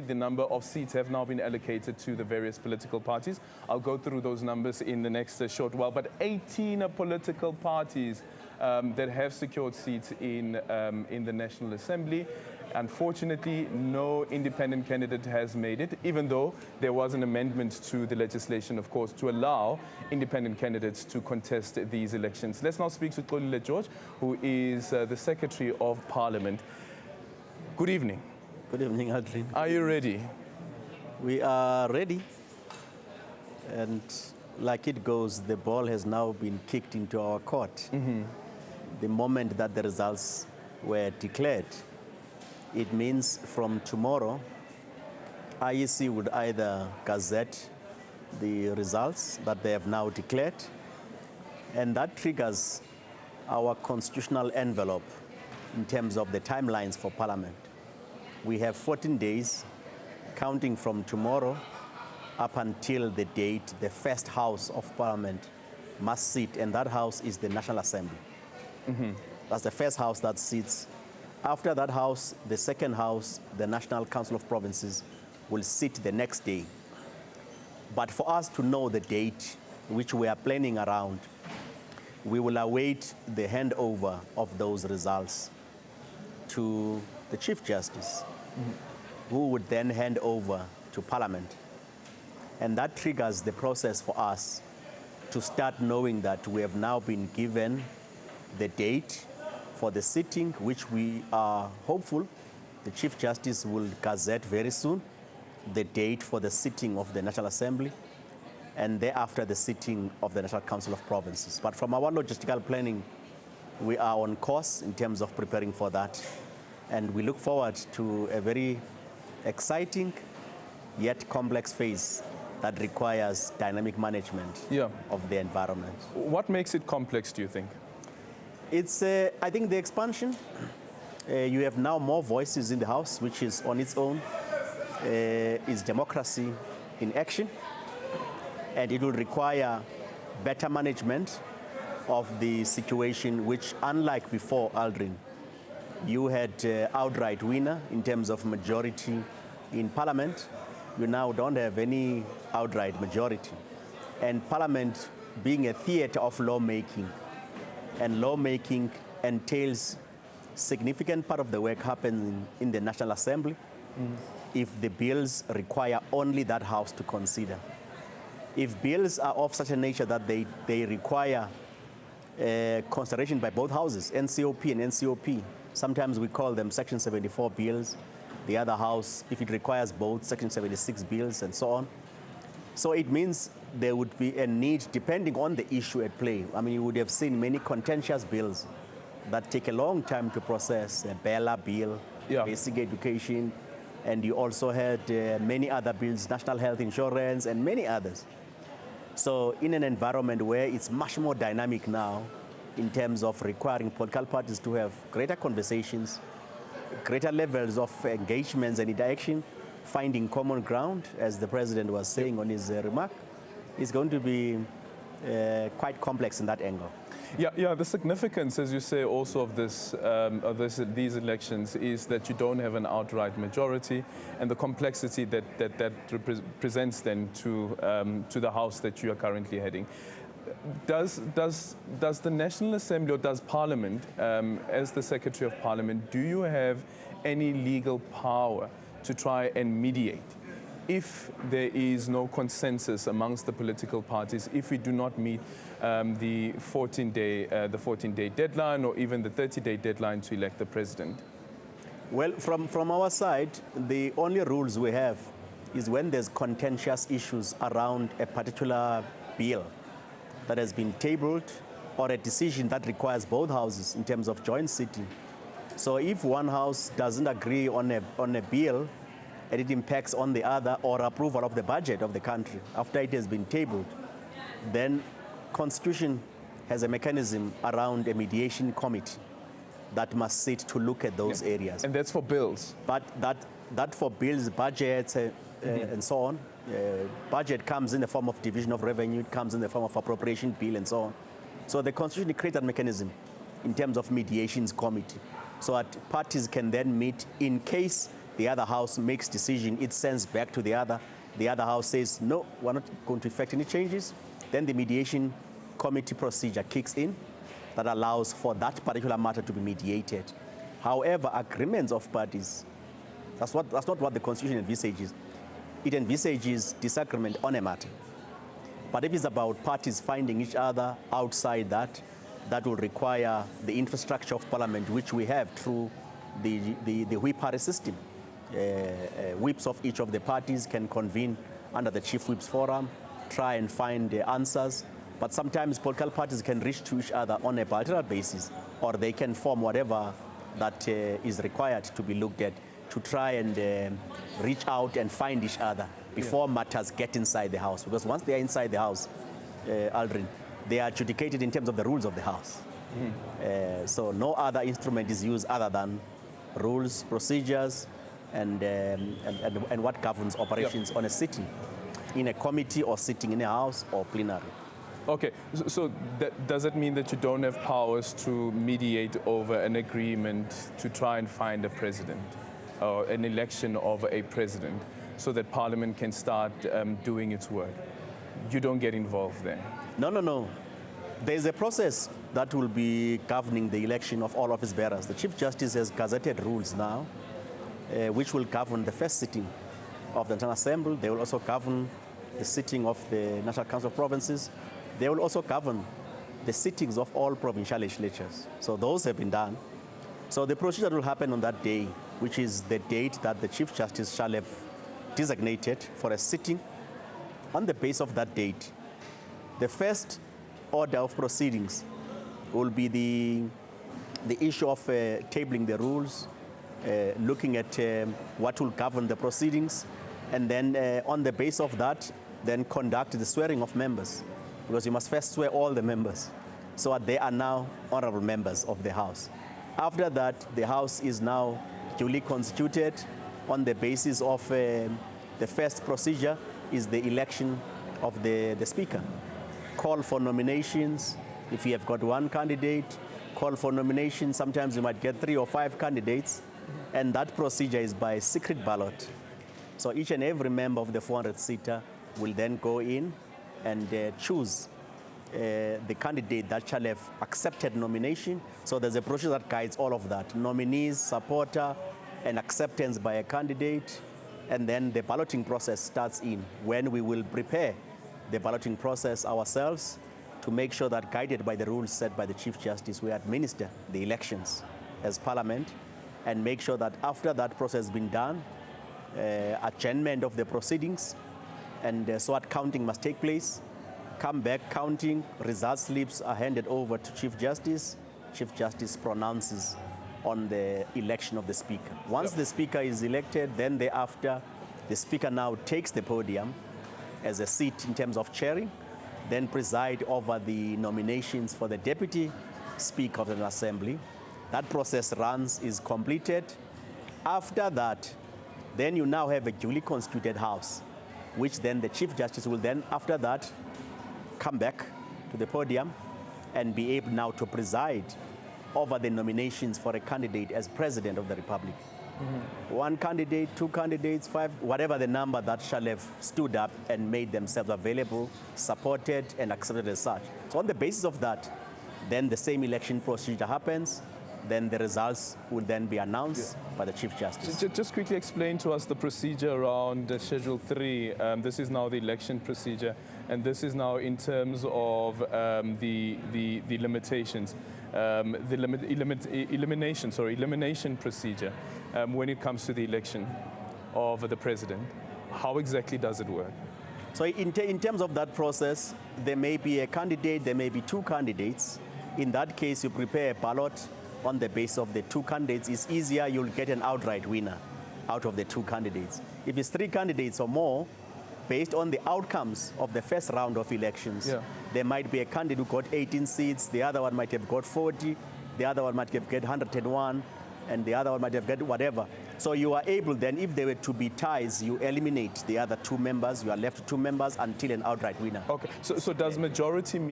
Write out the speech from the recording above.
The number of seats have now been allocated to the various political parties. I'll go through those numbers in the next short while, but 18 political parties that have secured seats in the National Assembly. Unfortunately, no independent candidate has made it, even though there was an amendment to the legislation, of course, to allow independent candidates to contest these elections. Let's now speak to Xolile George, who is the Secretary of Parliament. Good evening. Good evening, Aldrin. Are you ready? We are ready. And like it goes, the ball has now been kicked into our court. The moment that the results were declared, it means from tomorrow, IEC would either gazette the results that they have now declared, and that triggers our constitutional envelope in terms of the timelines for Parliament. We have 14 days, counting from tomorrow up until the date the first House of Parliament must sit, and that House is the National Assembly. That's the first House that sits. After that House, the second House, the National Council of Provinces, will sit the next day. But for us to know the date which we are planning around, we will await the handover of those results to the Chief Justice, who would then hand over to Parliament. And that triggers the process for us to start knowing that we have now been given the date for the sitting, which we are hopeful the Chief Justice will gazette very soon, the date for the sitting of the National Assembly, and thereafter the sitting of the National Council of Provinces. But from our logistical planning, we are on course in terms of preparing for that. And we look forward to a very exciting yet complex phase that requires dynamic management of the environment. What makes it complex, do you think? It's, I think, the expansion. You have now more voices in the House, which is on its own, is democracy in action. And it will require better management of the situation, which, unlike before, Aldrin, you had outright winner in terms of majority in Parliament. You now don't have any outright majority. And Parliament being a theater of lawmaking, and lawmaking entails significant part of the work happening in the National Assembly if the bills require only that House to consider. If bills are of such a nature that they require consideration by both houses, NCOP and NCOP, sometimes we call them Section 74 bills. The other house, if it requires both, Section 76 bills and so on. So it means there would be a need, depending on the issue at play. I mean, you would have seen many contentious bills that take a long time to process, a Bella bill, basic education, and you also had many other bills, national health insurance, and many others. So in an environment where it's much more dynamic now, in terms of requiring political parties to have greater conversations, greater levels of engagements and interaction, finding common ground, as the President was saying on his remark, is going to be quite complex in that angle. Yeah. The significance, as you say, also of these elections is that you don't have an outright majority, and the complexity that presents then to the House that you are currently heading. Does the National Assembly, or does Parliament, as the Secretary of Parliament, do you have any legal power to try and mediate if there is no consensus amongst the political parties, if we do not meet the 14-day deadline, or even the 30-day deadline to elect the president? Well, from our side, the only rules we have is when there's contentious issues around a particular bill that has been tabled, or a decision that requires both houses in terms of joint sitting. So if one house doesn't agree on a bill, and it impacts on the other, or approval of the budget of the country after it has been tabled, then Constitution has a mechanism around a mediation committee that must sit to look at those areas. And that's for bills? But that for bills, budgets, and so on. Budget comes in the form of division of revenue, it comes in the form of appropriation bill, and so on. So the Constitution creates that mechanism in terms of mediations committee, so that parties can then meet in case the other house makes decision, it sends back to the other house says, no, we're not going to effect any changes. Then the mediation committee procedure kicks in that allows for that particular matter to be mediated. However, agreements of parties, that's not what the Constitution envisages. It envisages disagreement on a matter. But if it's about parties finding each other outside that, that will require the infrastructure of Parliament, which we have through the whip party system. Whips of each of the parties can convene under the Chief Whips Forum, try and find answers. But sometimes political parties can reach to each other on a bilateral basis, or they can form whatever that is required to be looked at to try and reach out and find each other before matters get inside the House. Because once they are inside the House, Aldrin, they are adjudicated in terms of the rules of the House. So no other instrument is used other than rules, procedures, and what governs operations on a sitting, in a committee or sitting in a House or plenary. Okay, so does it mean that you don't have powers to mediate over an agreement to try and find a president or an election of a president so that Parliament can start doing its work? You don't get involved there? No. There's a process that will be governing the election of all office bearers. The Chief Justice has gazetted rules now, which will govern the first sitting of the National Assembly. They will also govern the sitting of the National Council of Provinces. They will also govern the sittings of all provincial legislatures. So those have been done. So the procedure will happen on that day, which is the date that the Chief Justice shall have designated for a sitting. On the basis of that date, the first order of proceedings will be the issue of tabling the rules, looking at what will govern the proceedings, and then on the basis of that, then conduct the swearing of members, because you must first swear all the members, so that they are now honorable members of the House. After that, the House is now duly constituted. On the basis of the first procedure is the election of the Speaker. Call for nominations. If you have got one candidate, call for nominations. Sometimes you might get 3 or 5 candidates, and that procedure is by secret ballot. So each and every member of the 400-seater will then go in and choose the candidate that shall have accepted nomination. So there's a procedure that guides all of that: nominees, supporter, and acceptance by a candidate. And then the balloting process starts in, when we will prepare the balloting process ourselves to make sure that, guided by the rules set by the Chief Justice, we administer the elections as Parliament, and make sure that after that process has been done, adjournment of the proceedings, and so that counting must take place. Come back counting, result slips are handed over to Chief Justice. Chief Justice pronounces on the election of the Speaker. Once the Speaker is elected, then thereafter, the Speaker now takes the podium as a seat in terms of chairing, then preside over the nominations for the Deputy Speaker of the Assembly. That process is completed. After that, then you now have a duly constituted House, which then the Chief Justice will then, after that, come back to the podium and be able now to preside over the nominations for a candidate as President of the Republic. One candidate, 2 candidates, 5, whatever the number that shall have stood up and made themselves available, supported, and accepted as such. So on the basis of that, then the same election procedure happens. Then the results will then be announced by the Chief Justice. Just quickly explain to us the procedure around Schedule 3. This is now the election procedure, and this is now in terms of the limitations, elimination procedure when it comes to the election of the president. How exactly does it work? So in terms of that process, there may be a candidate, there may be 2 candidates. In that case, you prepare a ballot on the basis of the 2 candidates. It's easier, you'll get an outright winner out of the 2 candidates. If it's 3 candidates or more, based on the outcomes of the first round of elections, there might be a candidate who got 18 seats, the other one might have got 40, the other one might have got 101, and the other one might have got whatever. So you are able then, if there were to be ties, you eliminate the other 2 members, you are left with 2 members until an outright winner. Okay, so does majority